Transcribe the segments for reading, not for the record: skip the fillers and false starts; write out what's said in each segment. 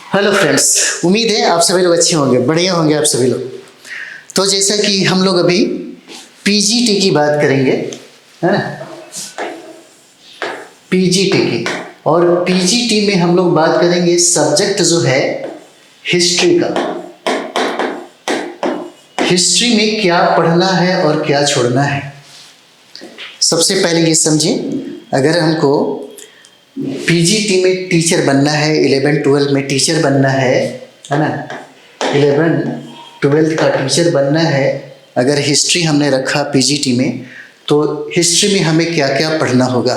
Hello friends, उम्मीद है आप सभी लोग अच्छे होंगे, बढ़िया होंगे आप सभी लोग। तो जैसा कि हम लोग अभी पीजीटी की बात करेंगे, है ना। पीजीटी की, और पीजीटी में हम लोग बात करेंगे सब्जेक्ट जो है हिस्ट्री का। हिस्ट्री में क्या पढ़ना है और क्या छोड़ना है। सबसे पहले ये समझें, अगर हमको पीजीटी में टीचर बनना है, 11-12 में टीचर बनना है ना, 11-12 का टीचर बनना है, अगर हिस्ट्री हमने रखा पीजीटी में, तो हिस्ट्री में हमें क्या क्या पढ़ना होगा,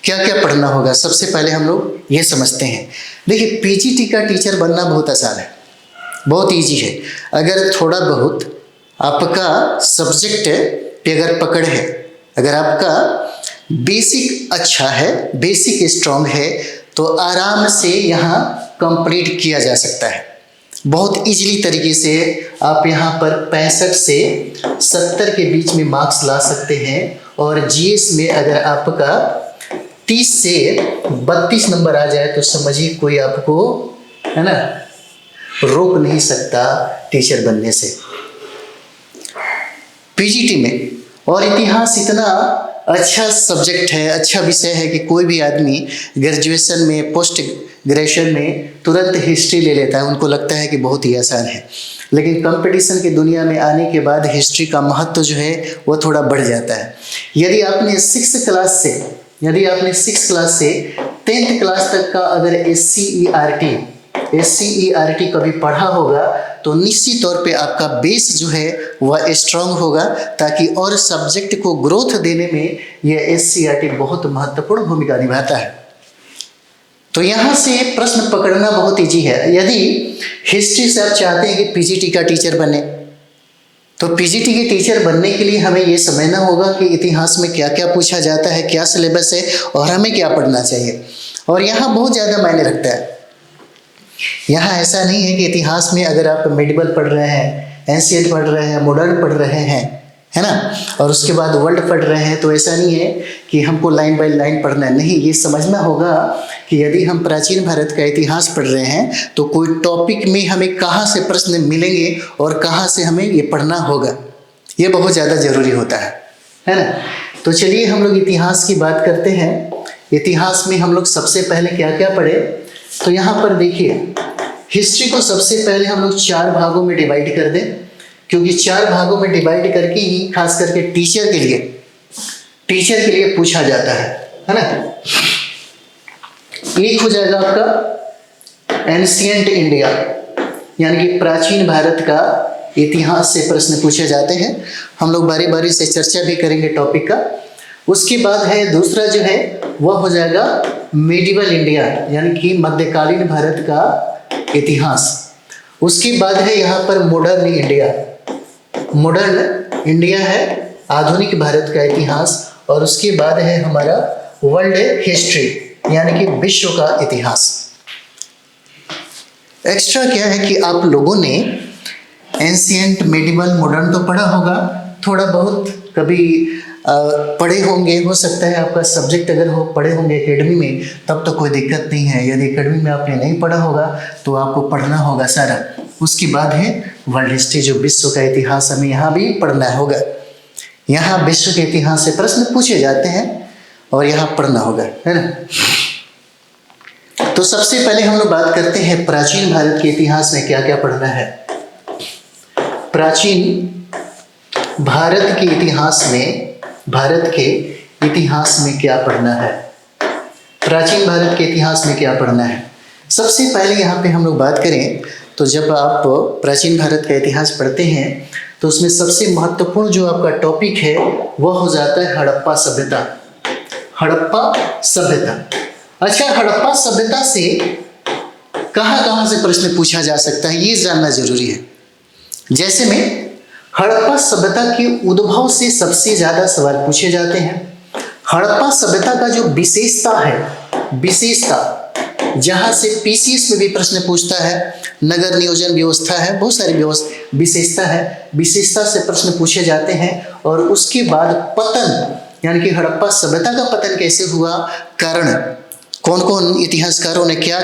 क्या क्या पढ़ना होगा। सबसे पहले हम लोग ये समझते हैं। देखिए, पीजीटी का टीचर बनना बहुत आसान है, बहुत इजी है। अगर थोड़ा बहुत आपका सब्जेक्ट पे अगर पकड़ है, अगर आपका बेसिक अच्छा है, बेसिक स्ट्रॉन्ग है, तो आराम से यहाँ कंप्लीट किया जा सकता है। बहुत इजीली तरीके से आप यहाँ पर 65 से 70 के बीच में मार्क्स ला सकते हैं। और जीएस में अगर आपका 30 से 32 नंबर आ जाए तो समझिए कोई आपको, है ना, रोक नहीं सकता टीचर बनने से पीजीटी में। और इतिहास इतना अच्छा सब्जेक्ट है, अच्छा विषय है कि कोई भी आदमी ग्रेजुएशन में, पोस्ट ग्रेजुएशन में तुरंत हिस्ट्री ले लेता है, उनको लगता है कि बहुत ही आसान है। लेकिन कंपटीशन की दुनिया में आने के बाद हिस्ट्री का महत्व जो है वो थोड़ा बढ़ जाता है। यदि आपने 6 क्लास से 10th क्लास तक का अगर SCERT कभी पढ़ा होगा तो निश्चित तौर पे आपका बेस जो है वह स्ट्रांग होगा, ताकि और सब्जेक्ट को ग्रोथ देने में यह SCERT बहुत महत्वपूर्ण भूमिका निभाता है। तो यहाँ से प्रश्न पकड़ना बहुत इजी है। यदि हिस्ट्री से आप चाहते हैं कि पीजीटी का टीचर बने, तो पीजीटी के टीचर बनने के लिए हमें यह समझना होगा कि इतिहास में क्या क्या पूछा जाता है, क्या सिलेबस है और हमें क्या पढ़ना चाहिए। और यहाँ बहुत ज़्यादा मायने रखता है। यहाँ ऐसा नहीं है कि इतिहास में अगर आप मेडिवल पढ़ रहे हैं, एंशिएंट पढ़ रहे हैं, मॉडर्न पढ़ रहे हैं, है ना, और उसके बाद वर्ल्ड पढ़ रहे हैं, तो ऐसा नहीं है कि हमको लाइन बाय लाइन पढ़ना है। नहीं, ये समझना होगा कि यदि हम प्राचीन भारत का इतिहास पढ़ रहे हैं तो कोई टॉपिक में हमें कहाँ से प्रश्न मिलेंगे और कहाँ से हमें ये पढ़ना होगा, ये बहुत ज़्यादा ज़रूरी होता है ना। तो चलिए हम लोग इतिहास की बात करते हैं। इतिहास में हम लोग सबसे पहले क्या क्या पढ़े, तो यहाँ पर देखिए, हिस्ट्री को सबसे पहले हम लोग 4 भागों में डिवाइड कर दें, क्योंकि 4 भागों में डिवाइड करके ही खास करके टीचर के लिए पूछा जाता है ना। एक हो जाएगा आपका एंशिएंट इंडिया, यानी कि प्राचीन भारत का इतिहास से प्रश्न पूछे जाते हैं। हम लोग बारी बारी से चर्चा भी करेंगे टॉपिक का। उसके बाद है दूसरा जो है वह हो जाएगा मेडिवल इंडिया, यानी कि मध्यकालीन भारत का इतिहास। उसके बाद है यहाँ पर मॉडर्न इंडिया है आधुनिक भारत का इतिहास। और उसके बाद है हमारा वर्ल्ड हिस्ट्री, यानी कि विश्व का इतिहास। एक्स्ट्रा क्या है कि आप लोगों ने एंशिएंट, मेडिवल, मॉडर्न तो पढ़ा होगा, थोड़ा बहुत कभी पढ़े होंगे, हो सकता है आपका सब्जेक्ट अगर हो पढ़े होंगे एकेडमी में, तब तो कोई दिक्कत नहीं है। यदि एकेडमी में आपने नहीं पढ़ा होगा तो आपको पढ़ना होगा सारा। उसके बाद है वर्ल्ड हिस्ट्री, जो विश्व का इतिहास हमें यहाँ भी पढ़ना होगा। यहाँ विश्व के इतिहास से प्रश्न पूछे जाते हैं और यहाँ पढ़ना होगा, है ना। तो सबसे पहले हम लोग बात करते हैं प्राचीन भारत के इतिहास में क्या क्या पढ़ना है। प्राचीन भारत के इतिहास में क्या पढ़ना है। प्राचीन भारत के इतिहास में क्या पढ़ना है। सबसे पहले यहाँ पे हम लोग बात करें तो जब आप प्राचीन भारत का इतिहास पढ़ते हैं तो उसमें सबसे महत्वपूर्ण जो आपका टॉपिक है वह हो जाता है हड़प्पा सभ्यता। अच्छा, हड़प्पा सभ्यता से कहाँ से प्रश्न पूछा जा सकता है, ये जानना जरूरी है। जैसे में हड़प्पा सभ्यता के उद्भव से सबसे ज्यादा सवाल पूछे जाते हैं। हड़प्पा सभ्यता का जो विशेषता जहां से पीसीएस में भी प्रश्न पूछता है, नगर नियोजन व्यवस्था है, बहुत सारी विशेषता से प्रश्न पूछे जाते हैं। और उसके बाद पतन, यानी कि हड़प्पा सभ्यता का पतन कैसे हुआ, कारण, कौन कौन इतिहासकारों ने क्या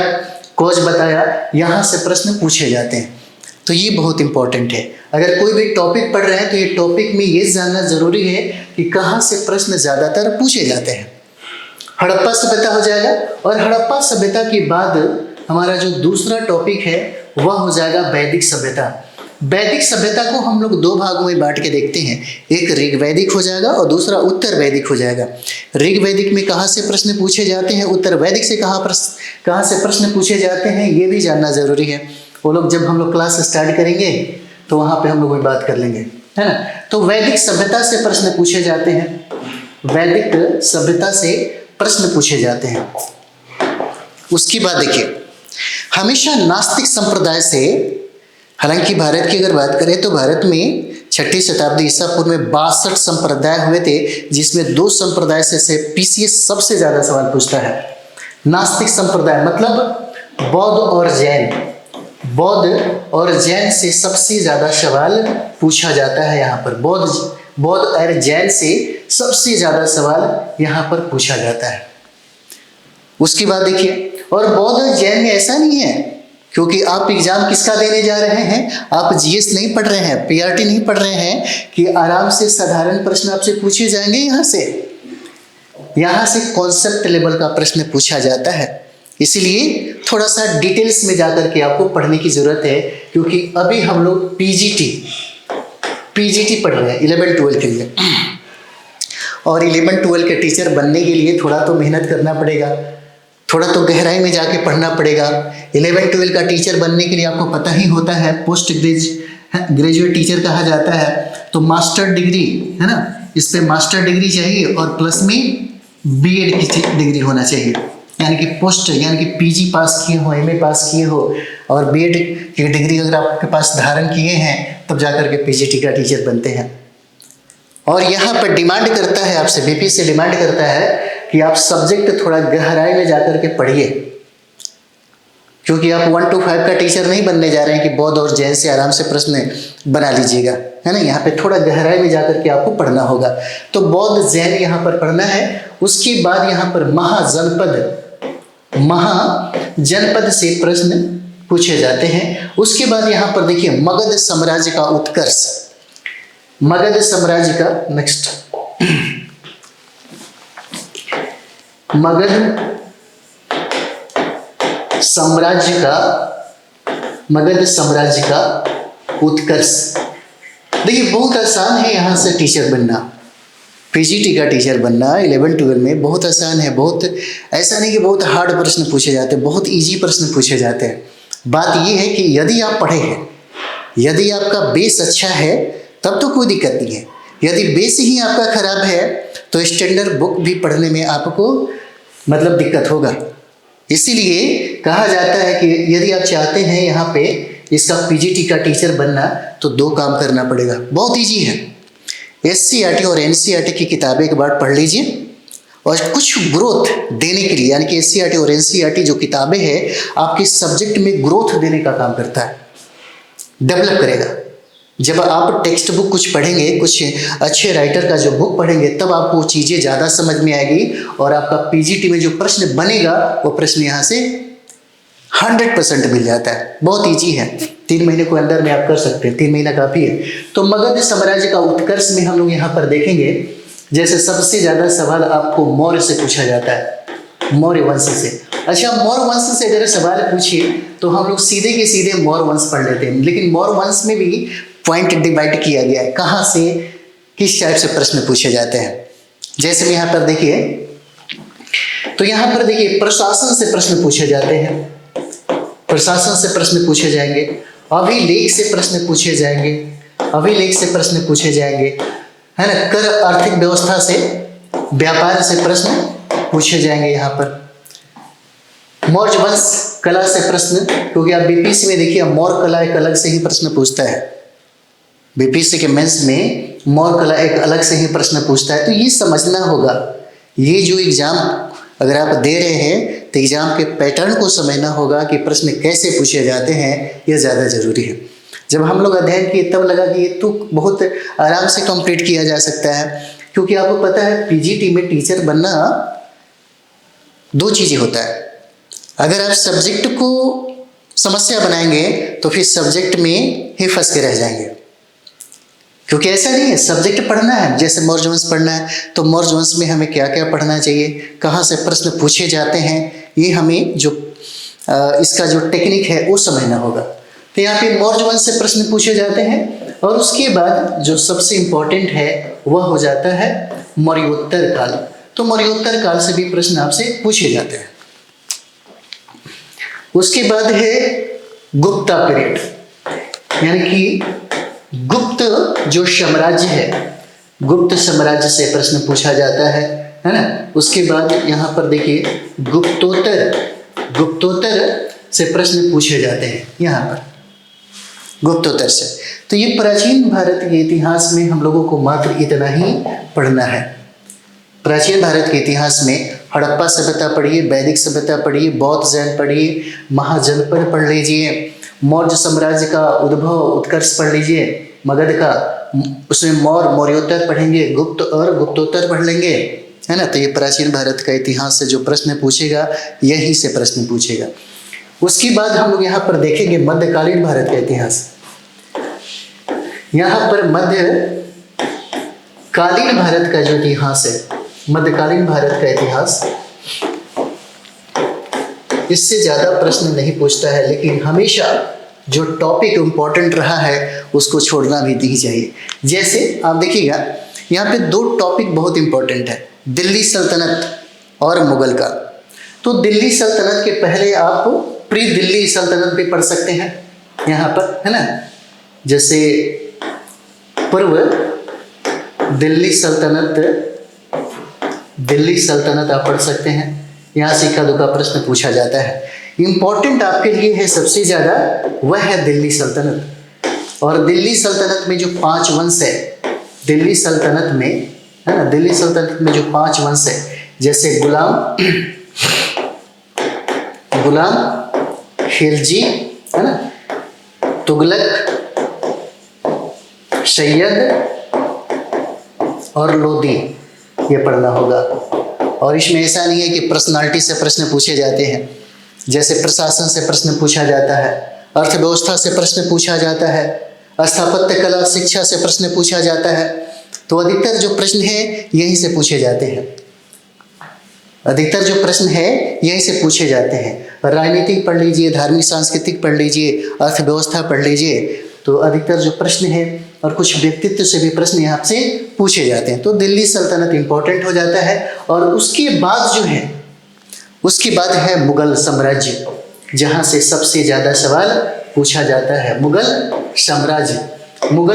कॉज बताया, यहाँ से प्रश्न पूछे जाते हैं। तो ये बहुत इंपॉर्टेंट है। अगर कोई भी टॉपिक पढ़ रहे हैं तो ये टॉपिक में ये जानना जरूरी है कि कहाँ से प्रश्न ज़्यादातर पूछे जाते हैं। हड़प्पा सभ्यता हो जाएगा, और हड़प्पा सभ्यता के बाद हमारा जो दूसरा टॉपिक है वह हो जाएगा वैदिक सभ्यता। वैदिक सभ्यता को हम लोग दो भागों में बांट के देखते हैं, एक ऋग्वैदिक हो जाएगा और दूसरा उत्तर वैदिक हो जाएगा। ऋग्वैदिक में कहाँ से प्रश्न पूछे जाते हैं, उत्तर वैदिक से कहाँ से प्रश्न पूछे जाते हैं, ये भी जानना जरूरी है। वो लोग जब हम लोग क्लास स्टार्ट करेंगे तो वहाँ पे हम लोग बात कर लेंगे, है ना। तो वैदिक सभ्यता से प्रश्न पूछे जाते हैं, वैदिक सभ्यता से प्रश्न पूछे जाते हैं। उसकी बात देखिए, हमेशा नास्तिक संप्रदाय से, हालांकि भारत की अगर बात करें तो भारत में 6ठी शताब्दी ईसा पूर्व में 62 संप्रदाय हुए थे, जिसमें 2 संप्रदाय से पीसीएस सबसे ज्यादा सवाल पूछता है। नास्तिक संप्रदाय मतलब बौद्ध और जैन, बौद्ध और जैन से सबसे ज्यादा सवाल पूछा जाता है यहाँ पर। बौद्ध और जैन से सबसे ज्यादा सवाल यहाँ पर पूछा जाता है। उसकी बात देखिए, और बौद्ध और जैन में ऐसा नहीं है, क्योंकि आप एग्जाम किसका देने जा रहे हैं, आप जीएस नहीं पढ़ रहे हैं, पीआरटी नहीं पढ़ रहे हैं कि आराम से साधारण प्रश्न आपसे पूछे जाएंगे। यहाँ से कॉन्सेप्ट लेवल का प्रश्न पूछा जाता है। इसीलिए थोड़ा सा डिटेल्स में जाकर के आपको पढ़ने की जरूरत है, क्योंकि अभी हम लोग पीजीटी पढ़ रहे हैं 11-12 के लिए, और 11-12 के टीचर बनने के लिए थोड़ा तो मेहनत करना पड़ेगा, थोड़ा तो गहराई में जाके पढ़ना पड़ेगा। 11-12 का टीचर बनने के लिए आपको पता ही होता है पोस्ट ग्रेजुएट टीचर कहा जाता है, तो मास्टर डिग्री, है ना, इस पे मास्टर डिग्री चाहिए और प्लस में बीएड की डिग्री होना चाहिए, यानी कि पोस्ट, यानी कि पीजी पास किए हो, एमए पास किए हो और बीएड की डिग्री अगर आपके पास धारण किए हैं तब जाकर के पीजीटी का टीचर बनते हैं। और यहाँ पर डिमांड करता है आपसे, बीपी से डिमांड करता है कि आप सब्जेक्ट थोड़ा गहराई में जाकर के पढ़िए, क्योंकि आप 1 to 5 का टीचर नहीं बनने जा रहे हैं कि बौद्ध और जैन से आराम से प्रश्न बना लीजिएगा, है ना। यहाँ पे थोड़ा गहराई में जाकर के आपको पढ़ना होगा। तो बौद्ध जैन यहाँ पर पढ़ना है। उसके बाद यहाँ पर महाजनपद से प्रश्न पूछे जाते हैं। उसके बाद यहाँ पर देखिए मगध साम्राज्य का उत्कर्ष, मगध साम्राज्य का नेक्स्ट, मगध साम्राज्य का उत्कर्ष। देखिए बहुत आसान है यहाँ से टीचर बनना, पीजीटी का टीचर बनना 11-12 में बहुत आसान है। बहुत ऐसा नहीं कि बहुत हार्ड प्रश्न पूछे जाते हैं, बहुत इजी प्रश्न पूछे जाते हैं। बात ये है कि यदि आप पढ़े हैं, यदि आपका बेस अच्छा है तब तो कोई दिक्कत नहीं है। यदि बेस ही आपका खराब है तो स्टैंडर्ड बुक भी पढ़ने में आपको मतलब दिक्कत होगा। इसीलिए कहा जाता है कि यदि आप चाहते हैं यहाँ पे इसका पीजीटी का टीचर बनना तो 2 काम करना पड़ेगा। बहुत इजी है। एससीईआरटी और एनसीईआरटी की किताबें एक बार पढ़ लीजिए, और कुछ ग्रोथ देने के लिए, यानी कि एससीईआरटी और एनसीईआरटी जो किताबें हैं आपके सब्जेक्ट में ग्रोथ देने का काम करता है, डेवलप करेगा। जब आप टेक्स्ट बुक कुछ पढ़ेंगे, कुछ अच्छे राइटर का जो बुक पढ़ेंगे, तब आपको चीज़ें ज़्यादा समझ में आएगी और आपका पीजीटी में जो प्रश्न बनेगा वो प्रश्न यहाँ से 100% मिल जाता है। बहुत ईजी है, 3 महीने को अंदर में आप कर सकते हैं, 3 महीना काफ़ी है। तो मगध साम्राज्य का उत्कर्ष में हम लोग यहाँ पर देखेंगे, जैसे सबसे ज़्यादा सवाल आपको मौर्य से पूछा जाता है, मौर्य वंश से। अच्छा, मौर्य वंश से अगर सवाल पूछिए तो हम लोग सीधे के सीधे मौर्य वंश पढ़ लेते हैं, लेकिन मौर्य वंश में भी पॉइंट डिवाइड किया गया है, कहाँ से किस टाइप से प्रश्न पूछे जाते हैं। जैसे यहाँ पर देखिए, तो यहाँ पर देखिए प्रशासन से प्रश्न पूछे जाते हैं, प्रशासन से प्रश्न पूछे जाएंगे, अभिलेख से प्रश्न पूछे जाएंगे, अभिलेख से प्रश्न पूछे जाएंगे, है ना। कर आर्थिक व्यवस्था से, व्यापार से प्रश्न पूछे जाएंगे। यहाँ पर मौर्य वंश कला से प्रश्न, क्योंकि आप बीपीएससी में देखिए मौर्य कला एक अलग से ही प्रश्न पूछता है, बीपीएससी के मेंस में मौर्य कला एक अलग से ही प्रश्न पूछता है। तो ये समझना होगा, ये जो एग्जाम अगर आप दे रहे हैं तो एग्जाम के पैटर्न को समझना होगा कि प्रश्न कैसे पूछे जाते हैं, यह ज़्यादा जरूरी है। जब हम लोग अध्ययन किए तब लगा कि ये तो बहुत आराम से कंप्लीट किया जा सकता है, क्योंकि आपको पता है पीजीटी में टीचर बनना 2 चीज़ें होता है, अगर आप सब्जेक्ट को समस्या बनाएंगे तो फिर सब्जेक्ट में ही फंस के रह जाएंगे, क्योंकि ऐसा नहीं है। सब्जेक्ट पढ़ना है, जैसे मौर्य वंश पढ़ना है तो मौर्य वंश में हमें क्या क्या पढ़ना चाहिए, कहाँ से प्रश्न पूछे जाते हैं, ये हमें जो इसका जो टेक्निक है वो समझना होगा। तो यहाँ पे मौर्य वंश से प्रश्न पूछे जाते हैं और उसके बाद जो सबसे इम्पोर्टेंट है वह हो जाता है मौर्योत्तर काल। तो मौर्योत्तर काल से भी प्रश्न आपसे पूछे जाते हैं। उसके बाद है गुप्ता पीरियड, यानी कि गुप्त जो साम्राज्य है, गुप्त साम्राज्य से प्रश्न पूछा जाता है ना। उसके बाद यहाँ पर देखिए गुप्तोत्तर से प्रश्न पूछे जाते हैं यहाँ पर, गुप्तोत्तर से। तो ये प्राचीन भारत के इतिहास में हम लोगों को मात्र इतना ही पढ़ना है। प्राचीन भारत के इतिहास में हड़प्पा सभ्यता पढ़िए, वैदिक सभ्यता पढ़िए, बौद्ध जैन पढ़िए, महाजनपद पढ़ लीजिए, मौर्य साम्राज्य का उद्भव उत्कर्ष पढ़ लीजिए, मगध का, उसमें मौर्योत्तर पढ़ेंगे, गुप्त और गुप्तोत्तर पढ़ लेंगे, है ना। तो ये प्राचीन भारत का इतिहास से जो प्रश्न पूछेगा यही से प्रश्न पूछेगा। उसके बाद हम लोग यहाँ पर देखेंगे मध्यकालीन भारत का इतिहास। यहाँ पर मध्यकालीन भारत का जो इतिहास है, मध्यकालीन भारत का इतिहास, इससे ज्यादा प्रश्न नहीं पूछता है, लेकिन हमेशा जो टॉपिक इम्पोर्टेंट रहा है उसको छोड़ना भी नहीं चाहिए। जैसे आप देखिएगा यहाँ पे दो टॉपिक बहुत इंपॉर्टेंट है, दिल्ली सल्तनत और मुगल का। तो दिल्ली सल्तनत के पहले आप प्री दिल्ली सल्तनत भी पढ़ सकते हैं यहाँ पर, है ना। जैसे पूर्व दिल्ली सल्तनत आप पढ़ सकते हैं। यहाँ से इक्का दुक्का प्रश्न पूछा जाता है। इंपॉर्टेंट आपके लिए है सबसे ज़्यादा वह है दिल्ली सल्तनत। और दिल्ली सल्तनत में जो 5 वंश है, दिल्ली सल्तनत में, है ना, दिल्ली सल्तनत में जो 5 वंश है, जैसे गुलाम खिलजी, है ना, तुगलक, सैयद और लोदी, ये पढ़ना होगा। और इसमें ऐसा नहीं है कि पर्सनालिटी से प्रश्न पूछे जाते हैं, जैसे प्रशासन से प्रश्न पूछा जाता है, अर्थव्यवस्था से प्रश्न पूछा जाता है, स्थापत्य कला शिक्षा से प्रश्न पूछा जाता है। तो अधिकतर जो प्रश्न है यहीं से पूछे जाते हैं, अधिकतर जो प्रश्न है यहीं से पूछे जाते हैं। राजनीतिक पढ़ लीजिए, धार्मिक सांस्कृतिक पढ़ लीजिए, अर्थव्यवस्था पढ़ लीजिए, तो अधिकतर जो प्रश्न है और कुछ व्यक्तित्व से भी प्रश्न यहाँ से पूछे जाते हैं। तो दिल्ली सल्तनत इंपॉर्टेंट हो जाता है। और उसके बाद जो है, उसके बाद है मुगल साम्राज्य, जहाँ से सबसे ज़्यादा सवाल पूछा जाता है। मुगल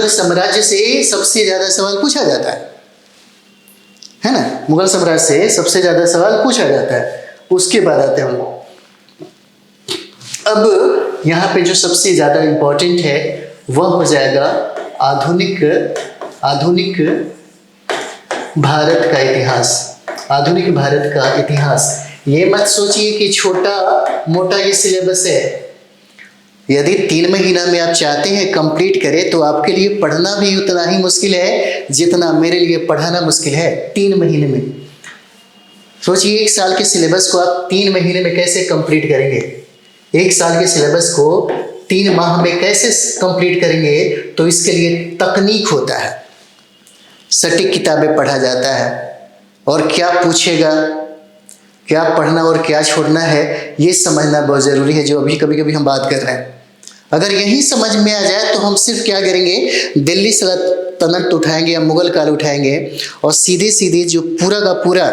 साम्राज्य से सबसे ज़्यादा सवाल पूछा जाता है ना। मुगल साम्राज्य से सबसे ज़्यादा सवाल पूछा जाता है। उसके बाद आते हैं हम। अब यहाँ पे जो सबसे ज़्यादा इम्पोर्टेंट है वह हो जाएगा आधुनिक भारत का इतिहास। आधुनिक भारत का इतिहास, ये मत सोचिए कि छोटा मोटा ये सिलेबस है। यदि 3 महीना में आप चाहते हैं कंप्लीट करें तो आपके लिए पढ़ना भी उतना ही मुश्किल है जितना मेरे लिए पढ़ाना मुश्किल है 3 महीने में। सोचिए 1 साल के सिलेबस को आप 3 महीने में कैसे कंप्लीट करेंगे, 1 साल के सिलेबस को 3 माह में कैसे कंप्लीट करेंगे। तो इसके लिए तकनीक होता है, सटीक किताबें पढ़ा जाता है, और क्या पूछेगा, क्या पढ़ना और क्या छोड़ना है ये समझना बहुत ज़रूरी है, जो अभी कभी हम बात कर रहे हैं। अगर यही समझ में आ जाए तो हम सिर्फ क्या करेंगे, दिल्ली सल्तनत उठाएंगे या मुगल काल उठाएंगे और सीधे जो पूरा का पूरा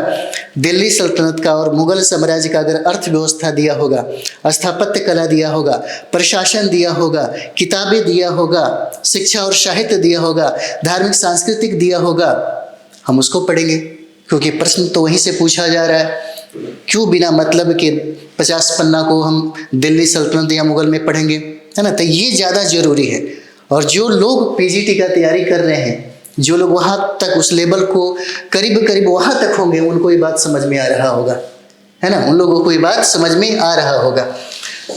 दिल्ली सल्तनत का और मुगल साम्राज्य का अगर अर्थव्यवस्था दिया होगा, स्थापत्य कला दिया होगा, प्रशासन दिया होगा, किताबें दिया होगा, शिक्षा और साहित्य दिया होगा, धार्मिक सांस्कृतिक दिया होगा, हम उसको पढ़ेंगे, क्योंकि प्रश्न तो वहीं से पूछा जा रहा है। क्यों बिना मतलब के 50 पन्ना को हम दिल्ली सल्तनत या मुगल में पढ़ेंगे, है ना। तो ये ज़्यादा जरूरी है। और जो लोग पीजीटी का तैयारी कर रहे हैं, जो लोग वहाँ तक उस लेवल को करीब वहाँ तक होंगे, उनको ये बात समझ में आ रहा होगा, है ना, उन लोगों को ये बात समझ में आ रहा होगा।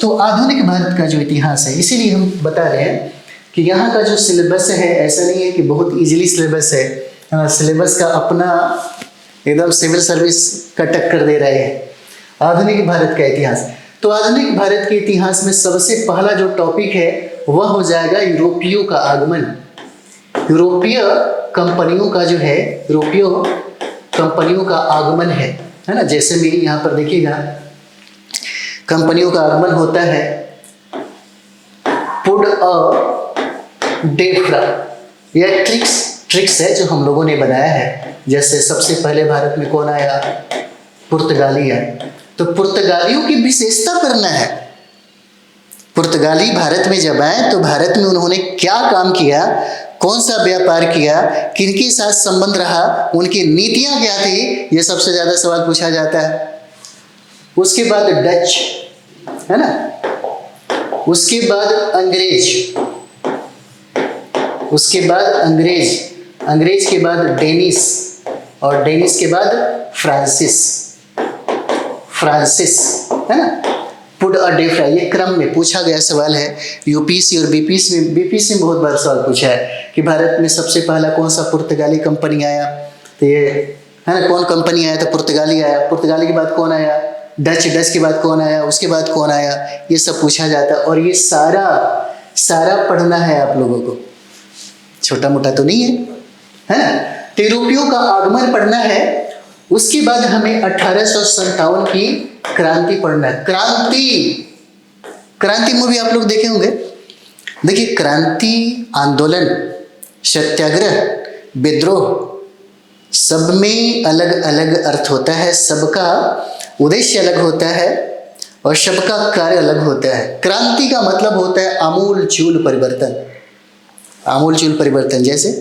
तो आधुनिक भारत का जो इतिहास है, इसीलिए हम बता रहे हैं कि यहाँ का जो सिलेबस है ऐसा नहीं है कि बहुत ईजिली सिलेबस है। सिलेबस का अपना एकदम सिविल सर्विस का टक्कर दे रहे हैं। आधुनिक भारत का इतिहास, तो आधुनिक भारत के इतिहास में सबसे पहला जो टॉपिक है वह हो जाएगा यूरोपियों का आगमन। यूरोपीय कंपनियों का जो है, यूरोपीय कंपनियों का आगमन है ना। जैसे भी यहाँ पर देखिएगा, कंपनियों का आगमन होता है पुट अ डे फ्रॉम। यह ट्रिक्स है जो हम लोगों ने बनाया है। जैसे सबसे पहले भारत में कौन आया? पुर्तगाली आए। तो पुर्तगालियों की विशेषता करना है। पुर्तगाली भारत में जब आए तो भारत में उन्होंने क्या काम किया, कौन सा व्यापार किया, किनके साथ संबंध रहा, उनकी नीतियां क्या थी, यह सबसे ज्यादा सवाल पूछा जाता है। उसके बाद डच, है ना, उसके बाद अंग्रेज, उसके बाद अंग्रेज के बाद डेनिस, और डेनिस के बाद फ्रांसिस, है ना। पुट अ डे फ्राई, ये क्रम में पूछा गया सवाल है। यूपीसी और बीपीसी में बहुत बार सवाल पूछा है कि भारत में सबसे पहला कौन सा पुर्तगाली कंपनी आया, तो ये है ना, कौन कंपनी आया, तो पुर्तगाली आया। पुर्तगाली के बाद कौन आया? डच के बाद कौन आया, उसके बाद कौन आया, ये सब पूछा जाता है। और ये सारा पढ़ना है आप लोगों को, छोटा मोटा तो नहीं है ना। तो यूरोपियों का आगमन पढ़ना है। उसके बाद हमें 1857 की क्रांति पढ़ना है। क्रांति मूवी आप लोग देखे होंगे। देखिए, क्रांति, आंदोलन, सत्याग्रह, विद्रोह, सब में अलग अलग अर्थ होता है, सबका उद्देश्य अलग होता है और सबका कार्य अलग होता है। क्रांति का मतलब होता है आमूल-चूल परिवर्तन। आमूल-चूल परिवर्तन, जैसे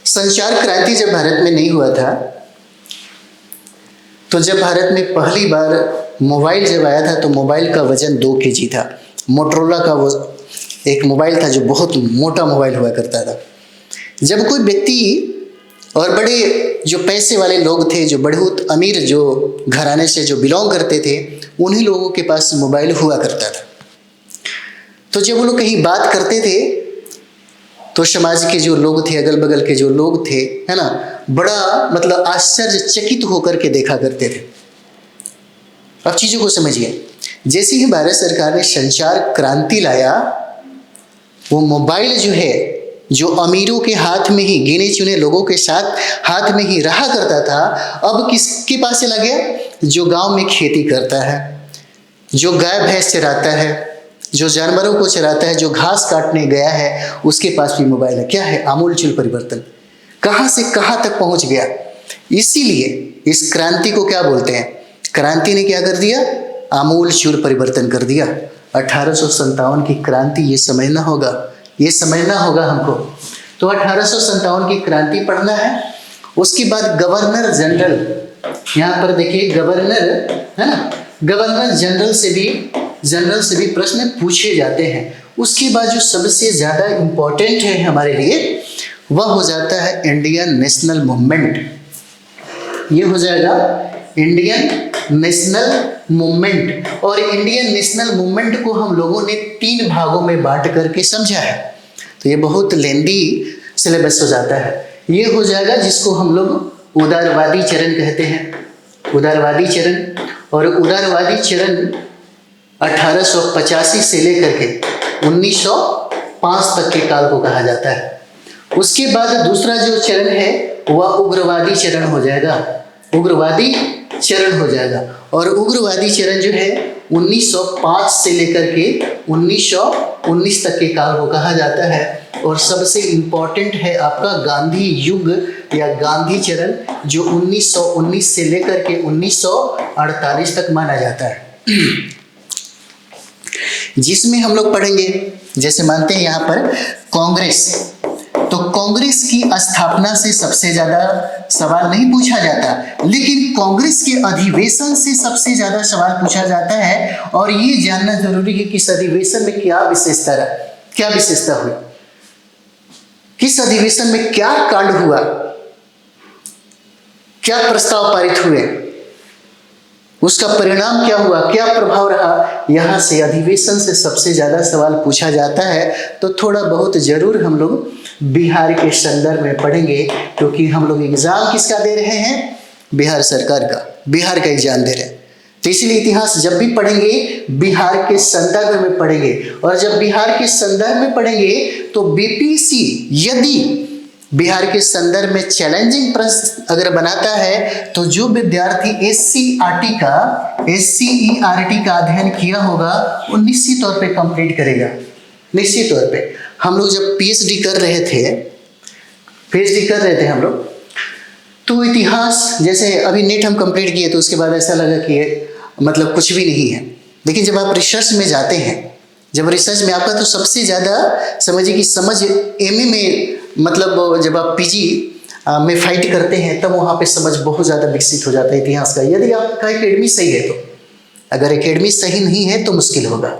संचार क्रांति जब भारत में नहीं हुआ था, तो जब भारत में पहली बार मोबाइल जब आया था, तो मोबाइल का वजन 2 kg था। मोटरोला का वो एक मोबाइल था जो बहुत मोटा मोबाइल हुआ करता था। जब कोई व्यक्ति और बड़े जो पैसे वाले लोग थे, जो बहुत अमीर जो घराने से जो बिलोंग करते थे, उन्हीं लोगों के पास मोबाइल हुआ करता था। तो जब वो लोग कहीं बात करते थे तो समाज के जो लोग थे, अगल बगल के जो लोग थे, है ना, बड़ा मतलब आश्चर्यचकित होकर के देखा करते थे। अब चीजों को समझिए। जैसे ही भारत सरकार ने संचार क्रांति लाया, वो मोबाइल जो है, जो अमीरों के हाथ में ही, गिने चुने लोगों के साथ हाथ में ही रहा करता था, अब किसके पास चला गया? जो गांव में खेती करता है, जो गाय भैंस चराता है, जो जानवरों को चराता है, जो घास काटने गया है, उसके पास भी मोबाइल है। क्या है? आमूल-चूल परिवर्तन। कहां से कहां तक पहुंच गया। इसीलिए इस क्रांति को क्या बोलते हैं? क्रांति ने क्या कर दिया? आमूल-चूल परिवर्तन कर दिया। 1857 की क्रांति, ये समझना होगा हमको। तो 1857 की क्रांति पढ़ना है। उसके बाद गवर्नर जनरल, यहाँ पर देखिए गवर्नर, है ना, गवर्नर जनरल से भी प्रश्न पूछे जाते हैं। उसके बाद जो सबसे ज्यादा इंपॉर्टेंट है हमारे लिए, वह हो जाता है इंडियन नेशनल मूवमेंट। ये हो जाएगा इंडियन नेशनल मूवमेंट। और इंडियन नेशनल मूवमेंट को हम लोगों ने 3 भागों में बांट करके समझा है। तो ये बहुत लेंदी सिलेबस हो जाता है। ये हो जाएगा जिसको हम लोग उदारवादी चरण कहते हैं, उदारवादी चरण। और उदारवादी चरण 1885 से लेकर के 1905 तक के काल को कहा जाता है। उसके बाद दूसरा जो चरण है वह उग्रवादी चरण हो जाएगा, उग्रवादी चरण हो जाएगा। और उग्रवादी चरण जो है 1905 से लेकर के 1919 तक के काल को कहा जाता है। और सबसे इंपॉर्टेंट है आपका गांधी युग या गांधी चरण, जो 1919 से लेकर के 1948 तक माना जाता है, जिसमें हम लोग पढ़ेंगे। जैसे मानते हैं यहाँ पर कांग्रेस, तो कांग्रेस की स्थापना से सबसे ज्यादा सवाल नहीं पूछा जाता, लेकिन कांग्रेस के अधिवेशन से सबसे ज्यादा सवाल पूछा जाता है। और ये जानना जरूरी है कि इस अधिवेशन में क्या विशेषता रहा, क्या विशेषता हुई, किस अधिवेशन में क्या कांड हुआ, क्या प्रस्ताव पारित हुए, उसका परिणाम क्या हुआ, क्या प्रभाव रहा। यहां से अधिवेशन से सबसे ज्यादा सवाल पूछा जाता है। तो थोड़ा बहुत जरूर हम लोग बिहार के संदर्भ में पढ़ेंगे, क्योंकि हम लोग एग्जाम किसका दे रहे हैं? बिहार सरकार का, बिहार का एग्जाम दे रहे हैं। तो इसलिए इतिहास जब भी पढ़ेंगे बिहार के संदर्भ में पढ़ेंगे, और जब बिहार के संदर्भ में पढ़ेंगे तो बीपीएससी यदि बिहार के संदर्भ में चैलेंजिंग प्रश्न अगर बनाता है तो जो विद्यार्थी एससीईआरटी का अध्ययन किया होगा वो निश्चित तौर पे कंप्लीट करेगा। निश्चित तौर पे हम लोग जब पीएचडी कर रहे थे हम लोग, तो इतिहास जैसे अभी नेट हम कंप्लीट किए तो उसके बाद ऐसा लगा कि मतलब कुछ भी नहीं है। लेकिन जब आप रिसर्च में जाते हैं, जब रिसर्च में आपका तो सबसे ज़्यादा समझिए कि समझ एमए में, मतलब जब आप पीजी में फाइट करते हैं तब वहाँ पे समझ बहुत ज़्यादा विकसित हो जाता है इतिहास का। यदि आपका एकेडमी सही है तो, अगर एकेडमी सही नहीं है तो मुश्किल होगा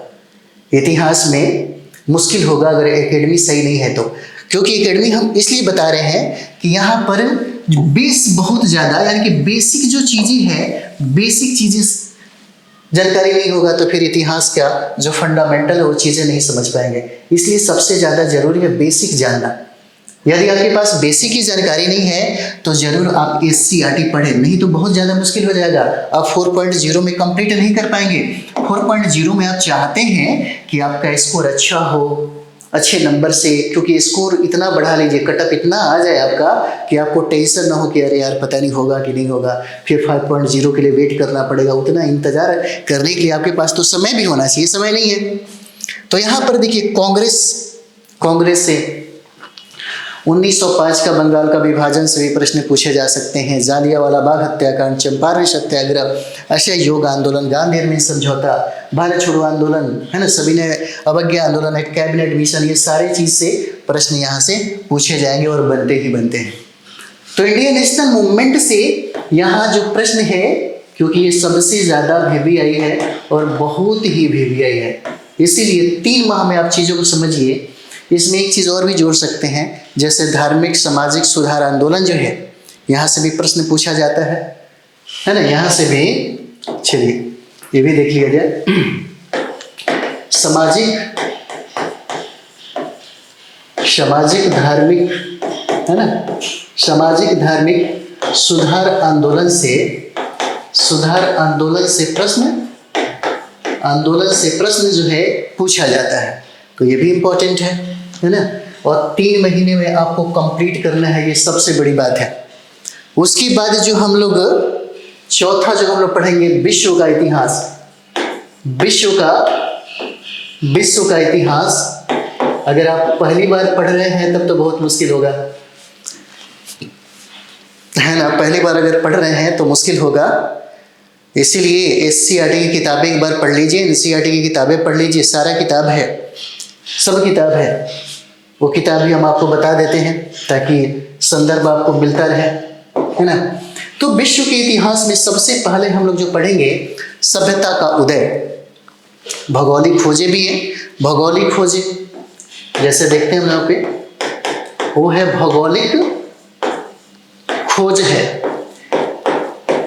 इतिहास में, मुश्किल होगा अगर एकेडमी सही नहीं है तो। क्योंकि एकेडमी हम इसलिए बता रहे हैं कि यहाँ पर बेस बहुत ज़्यादा, यानी कि बेसिक जो चीज़ें हैं, बेसिक चीज़ें जानकारी नहीं होगा तो फिर इतिहास का जो फंडामेंटल है वो चीज़ें नहीं समझ पाएंगे। इसलिए सबसे ज़्यादा जरूरी है बेसिक जानना। यदि आपके पास बेसिक की जानकारी नहीं है तो जरूर आप एससीईआरटी पढ़ें, नहीं तो बहुत ज़्यादा मुश्किल हो जाएगा। आप 4.0 में कंप्लीट नहीं कर पाएंगे। 4.0 में आप चाहते हैं कि आपका स्कोर अच्छा हो, अच्छे नंबर से, क्योंकि स्कोर इतना बढ़ा लीजिए, कटअप इतना आ जाए आपका कि आपको टेंशन ना हो कि अरे यार पता नहीं होगा कि नहीं होगा, फिर 5.0 के लिए वेट करना पड़ेगा। उतना इंतजार करने के लिए आपके पास तो समय भी होना चाहिए, समय नहीं है। तो यहाँ पर देखिए कांग्रेस से 1905 का बंगाल का विभाजन से भी प्रश्न पूछे जा सकते हैं। जालियांवाला बाग हत्याकांड, चंपारण सत्याग्रह, असहयोग आंदोलन, गांधी अरविंद समझौता, भारत छोड़ो आंदोलन, है ना, सविनय अवज्ञा आंदोलन, एक कैबिनेट मिशन, ये सारे चीज से प्रश्न यहाँ से पूछे जाएंगे और बनते ही बनते हैं। तो इंडियन नेशनल मूवमेंट से यहाँ जो प्रश्न है, क्योंकि ये सबसे ज्यादा वीवीआई है और बहुत ही वीवीआई है, इसीलिए 3 माह में आप चीजों को समझिए। इसमें एक चीज और भी जोड़ सकते हैं, जैसे धार्मिक सामाजिक सुधार आंदोलन जो है, यहाँ से भी प्रश्न पूछा जाता है ना, यहाँ से भी। चलिए ये भी देख लिया जाए। सामाजिक धार्मिक, है ना, सामाजिक धार्मिक सुधार आंदोलन से प्रश्न जो है पूछा जाता है। तो ये भी इंपॉर्टेंट है ना। और 3 महीने में आपको कंप्लीट करना है, ये सबसे बड़ी बात है। उसके बाद जो हम लोग चौथा जो हम लोग पढ़ेंगे, विश्व का इतिहास। विश्व का इतिहास अगर आप पहली बार पढ़ रहे हैं तब तो बहुत मुश्किल होगा, है ना। पहली बार अगर पढ़ रहे हैं तो मुश्किल होगा, इसीलिए एससीईआरटी की किताबें एक बार पढ़ लीजिए, एनसीईआरटी की किताबें पढ़ लीजिए। सारा किताब है, सब किताब है, वो किताब भी हम आपको बता देते हैं ताकि संदर्भ आपको मिलता रहे, है ना। तो विश्व के इतिहास में सबसे पहले हम लोग जो पढ़ेंगे, सभ्यता का उदय। भौगोलिक खोजें भी हैं, भौगोलिक खोजें जैसे देखते हैं हम यहाँ पे, वो है भौगोलिक खोज है,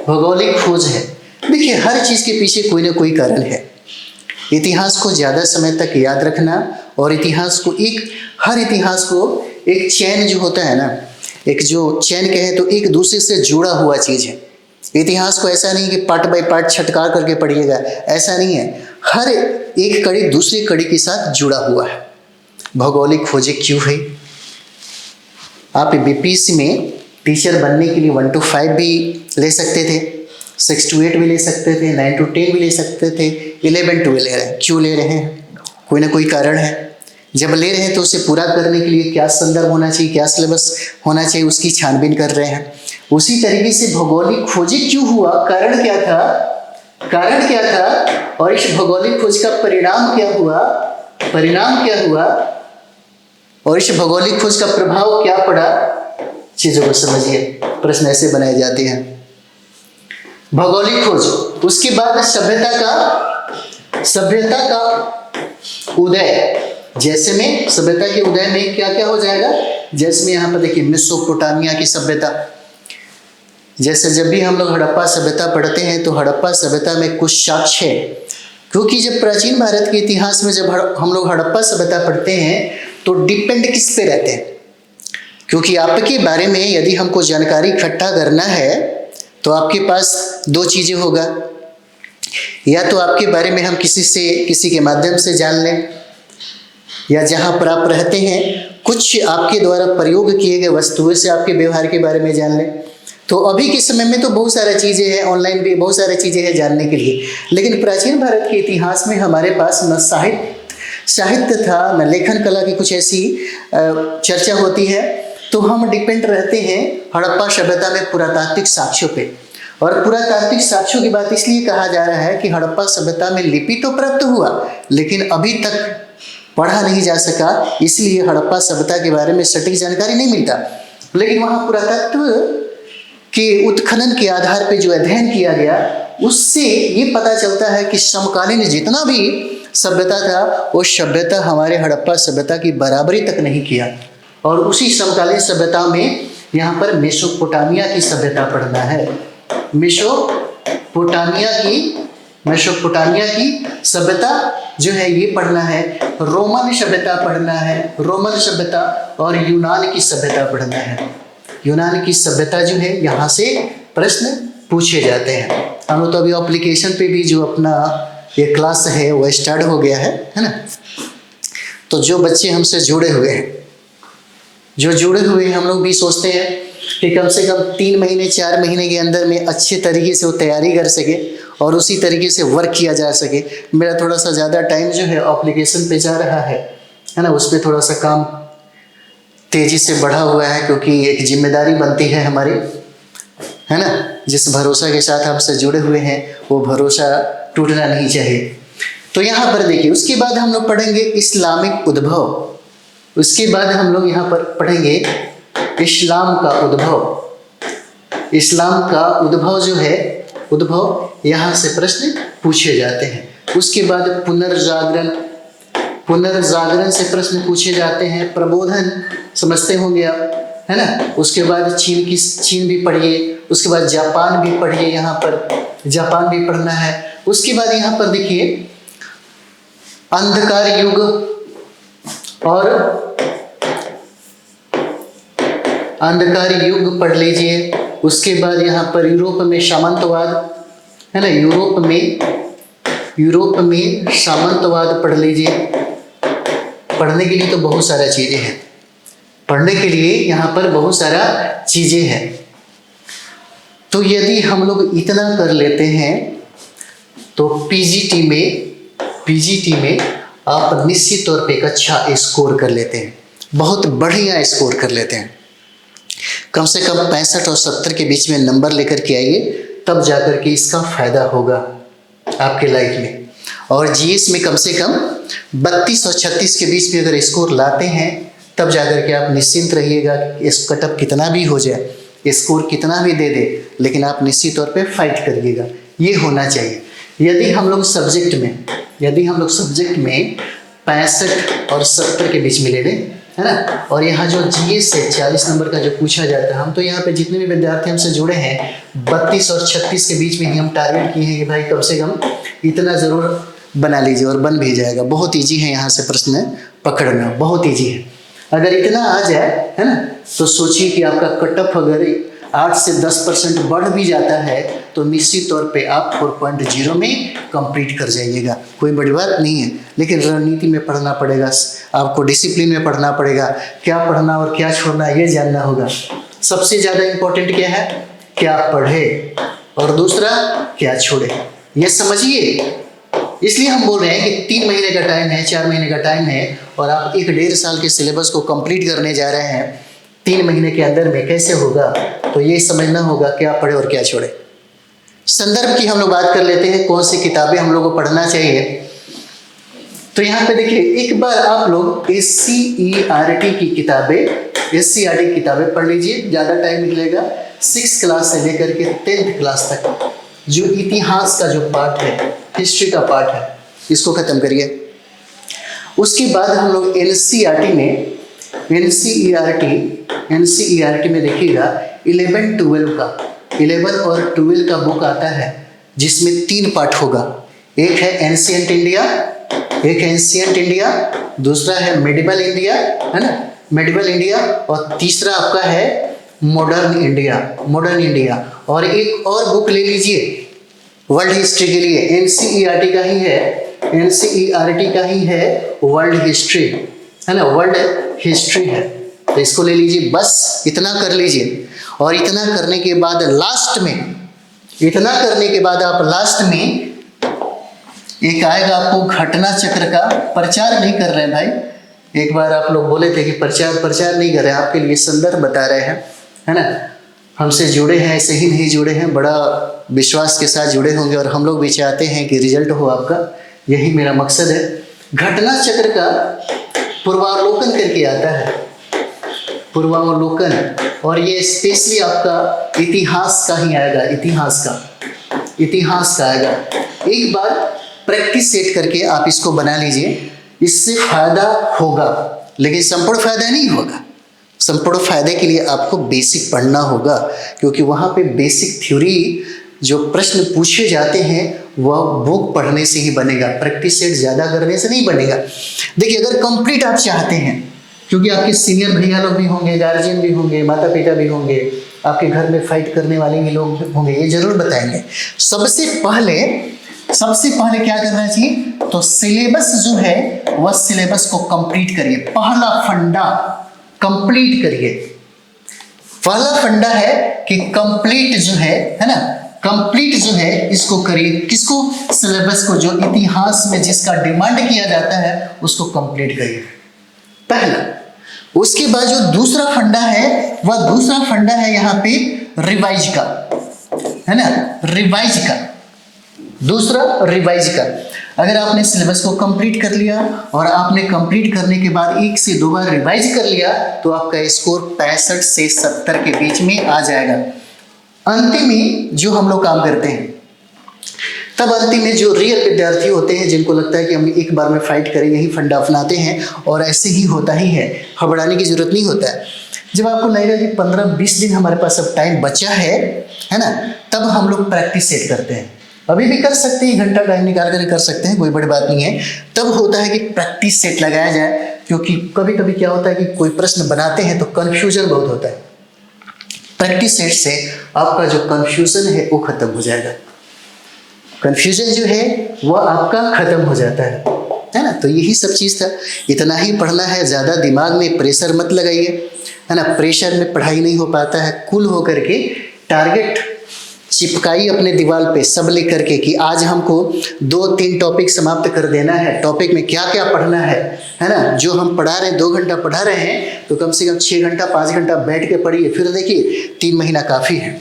भौगोलिक खोज है। देखिए हर चीज के पीछे कोई ना कोई कारण है। इतिहास को ज्यादा समय तक याद रखना, और इतिहास को हर इतिहास को एक चैन जो होता है ना, एक जो चैन कहे तो एक दूसरे से जुड़ा हुआ चीज है। इतिहास को ऐसा नहीं कि पार्ट बाय पार्ट छटका करके पढ़िएगा, ऐसा नहीं है। हर एक कड़ी दूसरी कड़ी के साथ जुड़ा हुआ है। भौगोलिक खोजें क्यों है? आप बीपीएससी में टीचर बनने के लिए 1 to 5 भी ले सकते थे, 6 to 8 भी ले सकते थे, 9 to 10 भी ले सकते थे, 11 to 12 ले रहे हैं। क्यों ले रहे हैं? कोई ना कोई कारण है। जब ले रहे हैं तो उसे पूरा करने के लिए क्या संदर्भ होना चाहिए, क्या सिलेबस होना चाहिए, उसकी छानबीन कर रहे हैं। उसी तरीके से भौगोलिक खोजें क्यों हुआ, कारण क्या था, और इस भौगोलिक खोज का परिणाम क्या हुआ, और इस भौगोलिक खोज का प्रभाव क्या पड़ा। चीजों को समझिए, प्रश्न ऐसे बनाए जाते हैं। भौगोलिक खोज, उसके बाद सभ्यता का उदय। जैसे में सभ्यता के उदय में क्या क्या हो जाएगा, जैसे में यहाँ पर देखिए मेसोपोटामिया की सभ्यता। जैसे जब भी हम लोग हड़प्पा सभ्यता पढ़ते हैं तो हड़प्पा सभ्यता में कुछ साक्ष्य है, क्योंकि जब प्राचीन भारत के इतिहास में जब हम लोग हड़प्पा सभ्यता पढ़ते हैं तो डिपेंड किस पे रहते हैं, क्योंकि आपके बारे में यदि हमको जानकारी इकट्ठा करना है तो आपके पास 2 चीजें होगा। या तो आपके बारे में हम किसी के माध्यम से जान लें, या जहाँ पर आप रहते हैं कुछ आपके द्वारा प्रयोग किए गए वस्तुओं से आपके व्यवहार के बारे में जान लें। तो अभी के समय में तो बहुत सारा चीज़ें हैं, ऑनलाइन भी बहुत सारी चीज़ें हैं जानने के लिए, लेकिन प्राचीन भारत के इतिहास में हमारे पास न साहित्य था, न लेखन कला की कुछ ऐसी चर्चा होती है। तो हम डिपेंड रहते हैं हड़प्पा सभ्यता में पुरातात्विक साक्ष्यों पे। और पुरातात्विक साक्ष्यों की बात इसलिए कहा जा रहा है कि हड़प्पा सभ्यता में लिपि तो प्राप्त हुआ, लेकिन अभी तक पढ़ा नहीं जा सका, इसलिए हड़प्पा सभ्यता के बारे में सटीक जानकारी नहीं मिलता। लेकिन वहाँ पुरातत्व के उत्खनन के आधार पर जो अध्ययन किया गया, उससे ये पता चलता है कि समकालीन जितना भी सभ्यता था, वो सभ्यता हमारे हड़प्पा सभ्यता की बराबरी तक नहीं किया। और उसी समकालीन सभ्यता में यहाँ पर मेसोपोटामिया की सभ्यता पढ़ना है। मेसोपोटामिया की सभ्यता जो है ये पढ़ना है। रोमन सभ्यता पढ़ना है, रोमन सभ्यता, और यूनान की सभ्यता पढ़ना है। यूनान की सभ्यता जो है यहाँ से प्रश्न पूछे जाते हैं। हम लोग तो अभी एप्लीकेशन पे भी जो अपना ये क्लास है वो स्टार्ट हो गया है ना। तो जो बच्चे हमसे जुड़े हुए हैं, हम लोग भी सोचते हैं कि कम से कम 3 महीने 4 महीने के अंदर में अच्छे तरीके से वो तैयारी कर सके और उसी तरीके से वर्क किया जा सके। मेरा थोड़ा सा ज़्यादा टाइम जो है एप्लीकेशन पे जा रहा है ना, उस पर थोड़ा सा काम तेज़ी से बढ़ा हुआ है, क्योंकि एक जिम्मेदारी बनती है हमारी, है ना। जिस भरोसा के साथ हमसे जुड़े हुए हैं वो भरोसा टूटना नहीं चाहिए। तो यहाँ पर देखिए, उसके बाद हम लोग पढ़ेंगे इस्लामिक उद्भव। उसके बाद हम लोग यहाँ पर पढ़ेंगे इस्लाम का उद्भव। इस्लाम का उद्भव जो है, उद्भव यहाँ से प्रश्न पूछे जाते हैं। उसके बाद पुनर्जागरण से प्रश्न पूछे जाते हैं। प्रबोधन समझते होंगे आप, है ना। उसके बाद चीन भी पढ़िए। उसके बाद जापान भी पढ़िए, यहाँ पर जापान भी पढ़ना है। उसके बाद यहाँ पर देखिए अंधकार युग और अंधकार युग पढ़ लीजिए। उसके बाद यहाँ पर यूरोप में सामंतवाद, है ना, यूरोप में सामंतवाद पढ़ लीजिए। पढ़ने के लिए तो बहुत सारा चीज़ें हैं, पढ़ने के लिए यहाँ पर बहुत सारा चीज़ें हैं। तो यदि हम लोग इतना कर लेते हैं तो पीजीटी में आप निश्चित तौर पे एक अच्छा स्कोर कर लेते हैं, बहुत बढ़िया स्कोर कर लेते हैं। कम से कम 65 और 70 के बीच में नंबर लेकर के आइए, तब जाकर के इसका फायदा होगा आपके लाइफ में। और जीएस में कम से कम 32 और 36 के बीच में अगर स्कोर लाते हैं, तब जाकर के आप निश्चिंत रहिएगा। इस कटअप कितना भी हो जाए, स्कोर कितना भी दे दे, लेकिन आप निश्चित तौर पे फाइट करिएगा। ये होना चाहिए। यदि हम लोग सब्जेक्ट में 65 और 70 के बीच में ले लें, है ना, और यहाँ जो जीएस से 40 नंबर का जो पूछा जाता है, हम तो यहाँ पे जितने भी विद्यार्थी हमसे जुड़े हैं 32 और 36 के बीच में ही हम टारगेट किए हैं कि भाई कम से कम इतना ज़रूर बना लीजिए, और बन भी जाएगा। बहुत ईजी है यहाँ से प्रश्न पकड़ना, बहुत ईजी है। अगर इतना आ जाए, है ना, तो सोचिए कि आपका कटअप अगर 8 से 10% बढ़ भी जाता है तो निश्चित तौर पे आप 4.0 में कंप्लीट कर जाइएगा। कोई बड़ी बात नहीं है, लेकिन रणनीति में पढ़ना पड़ेगा, आपको डिसिप्लिन में पढ़ना पड़ेगा। क्या पढ़ना और क्या छोड़ना ये जानना होगा। सबसे ज़्यादा इम्पोर्टेंट क्या है, क्या पढ़े, और दूसरा क्या छोड़े, ये समझिए। इसलिए हम बोल रहे हैं कि 3 महीने का टाइम है, 4 महीने का टाइम है, और आप 1-1.5 साल के सिलेबस को कंप्लीट करने जा रहे हैं। 3 महीने के अंदर में कैसे होगा, तो ये समझना होगा क्या पढ़े और क्या छोड़े। संदर्भ की हम लोग बात कर लेते हैं, कौन सी किताबें हम लोग को पढ़ना चाहिए। तो यहाँ पे देखिए, एक बार आप लोग SCERT की किताबें पढ़ लीजिए, ज़्यादा टाइम निकलेगा। 6th क्लास से लेकर के 10th क्लास तक जो इतिहास का जो पार्ट है, हिस्ट्री का पार्ट है, इसको खत्म करिए। उसके बाद हम लोग NCERT में देखिएगा 11 और 12 का बुक आता है, जिसमें 3 पार्ट होगा। एक है एंशिएंट इंडिया, दूसरा है मेडिवल इंडिया, है ना, मेडिवल इंडिया, और तीसरा आपका है मॉडर्न इंडिया। और एक और बुक ले लीजिए, वर्ल्ड हिस्ट्री के लिए एनसीईआरटी का ही है, एनसीईआरटी का ही है वर्ल्ड हिस्ट्री, है ना, वर्ल्ड हिस्ट्री है। तो इसको ले लीजिए, बस इतना कर लीजिए। और इतना करने के बाद लास्ट में, इतना करने के बाद आप लास्ट में एक आएगा आपको घटना चक्र का। प्रचार नहीं कर रहे हैं भाई, एक बार आप लोग बोले थे कि प्रचार नहीं कर रहे हैं, आपके लिए संदर्भ बता रहे हैं, है ना। हमसे जुड़े हैं, ऐसे ही नहीं जुड़े हैं, बड़ा विश्वास के साथ जुड़े होंगे और हम लोग भी चाहते हैं कि रिजल्ट हो आपका, यही मेरा मकसद है। घटना चक्र का पूर्वावलोकन करके आता है, पूर्वावलोकन, और ये स्पेशली आपका इतिहास का ही आएगा, इतिहास का आएगा। एक बार प्रैक्टिस सेट करके आप इसको बना लीजिए, इससे फायदा होगा, लेकिन संपूर्ण फायदा नहीं होगा। संपूर्ण फायदे के लिए आपको बेसिक पढ़ना होगा, क्योंकि वहाँ पे बेसिक थ्योरी जो प्रश्न पूछे जाते हैं वह बुक पढ़ने से ही बनेगा, प्रैक्टिस सेट ज़्यादा करने से नहीं बनेगा। देखिए, अगर कंप्लीट आप चाहते हैं, क्योंकि आपके सीनियर भैया लोग भी होंगे, गार्जियन भी होंगे, माता पिता भी होंगे, आपके घर में फाइट करने वाले भी लोग होंगे, ये जरूर बताएंगे। सबसे पहले क्या करना चाहिए, तो सिलेबस जो है वह सिलेबस को कंप्लीट करिए। पहला फंडा कंप्लीट करिए। पहला फंडा है कि कंप्लीट जो है ना, कंप्लीट जो है इसको करिए। किसको? सिलेबस को, जो इतिहास में जिसका डिमांड किया जाता है उसको कंप्लीट करिए, पहला। उसके बाद जो दूसरा फंडा है, वह दूसरा फंडा है यहाँ पे रिवाइज का, है ना, रिवाइज का, दूसरा रिवाइज का। अगर आपने सिलेबस को कंप्लीट कर लिया और आपने कंप्लीट करने के बाद 1 से 2 बार रिवाइज कर लिया, तो आपका स्कोर 65 से 70 के बीच में आ जाएगा। अंतिम में जो हम लोग काम करते हैं, तब अंतिम में जो रियल विद्यार्थी होते हैं, जिनको लगता है कि हम एक बार में फाइट करें, यही फंडा अपनाते हैं, और ऐसे ही होता ही है, घबराने की जरूरत नहीं होता है। जब आपको लगेगा कि 15-20 दिन हमारे पास अब टाइम बचा है ना, तब हम लोग प्रैक्टिस सेट करते हैं। अभी भी कर सकते हैं, 1 घंटा टाइम निकाल कर कर सकते हैं, कोई बड़ी बात नहीं है। तब होता है कि प्रैक्टिस सेट लगाया जाए, क्योंकि कभी कभी क्या होता है कि कोई प्रश्न बनाते हैं तो कन्फ्यूजन बहुत होता है। प्रैक्टिस सेट से आपका जो कन्फ्यूजन है वो खत्म हो जाएगा, कन्फ्यूजन जो है वह आपका खत्म हो जाता है ना। तो यही सब चीज़ था, इतना ही पढ़ना है, ज़्यादा दिमाग में प्रेशर मत लगाइए, है ना। प्रेशर में पढ़ाई नहीं हो पाता है। कूल होकर के टारगेट चिपकाई अपने दीवार पे सब लिख करके कि आज हमको 2-3 टॉपिक समाप्त कर देना है। टॉपिक में क्या क्या पढ़ना है ना। जो हम पढ़ा रहे हैं, 2 घंटा पढ़ा रहे हैं, तो कम से कम 6 घंटा 5 घंटा बैठ के पढ़िए। फिर देखिए 3 महीना काफ़ी है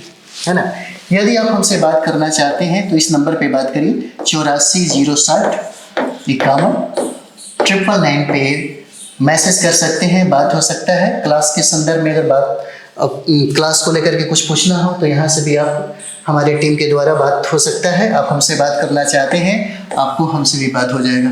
ना। यदि आप हमसे बात करना चाहते हैं तो इस नंबर पे बात करिए, 84065199 पे मैसेज कर सकते हैं, बात हो सकता है। क्लास के संदर्भ में अगर बात क्लास को लेकर के कुछ पूछना हो तो यहाँ से भी आप हमारे टीम के द्वारा बात हो सकता है। आप हमसे बात करना चाहते हैं, आपको हमसे भी बात हो जाएगा,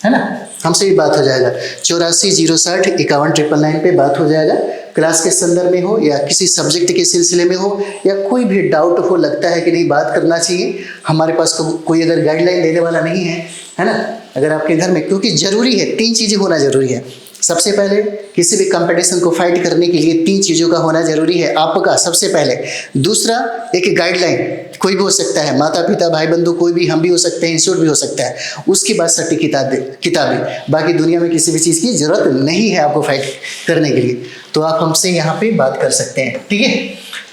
है ना, हमसे भी बात हो जाएगा। 84065199 पे बात हो जाएगा। क्लास के संदर्भ में हो या किसी सब्जेक्ट के सिलसिले में हो या कोई भी डाउट हो, लगता है कि नहीं बात करना चाहिए, हमारे पास कोई अगर गाइडलाइन देने वाला नहीं है ना, अगर आपके घर में, क्योंकि जरूरी है, 3 चीज़ें होना जरूरी है। सबसे पहले किसी भी कंपटीशन को फाइट करने के लिए 3 चीज़ों का होना जरूरी है आपका, सबसे पहले। दूसरा, एक गाइडलाइन, कोई भी हो सकता है, माता पिता भाई बंधु कोई भी, हम भी हो सकते हैं, इंस्टीट्यूट भी हो सकता है। उसके बाद सट्टी किताबें। बाकी दुनिया में किसी भी चीज़ की जरूरत नहीं है आपको फाइट करने के लिए, तो आप हमसे यहाँ पे बात कर सकते हैं, ठीक है।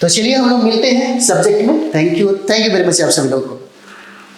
तो चलिए हम लोग मिलते हैं सब्जेक्ट में। थैंक यू वेरी मच आप सभी लोगों को।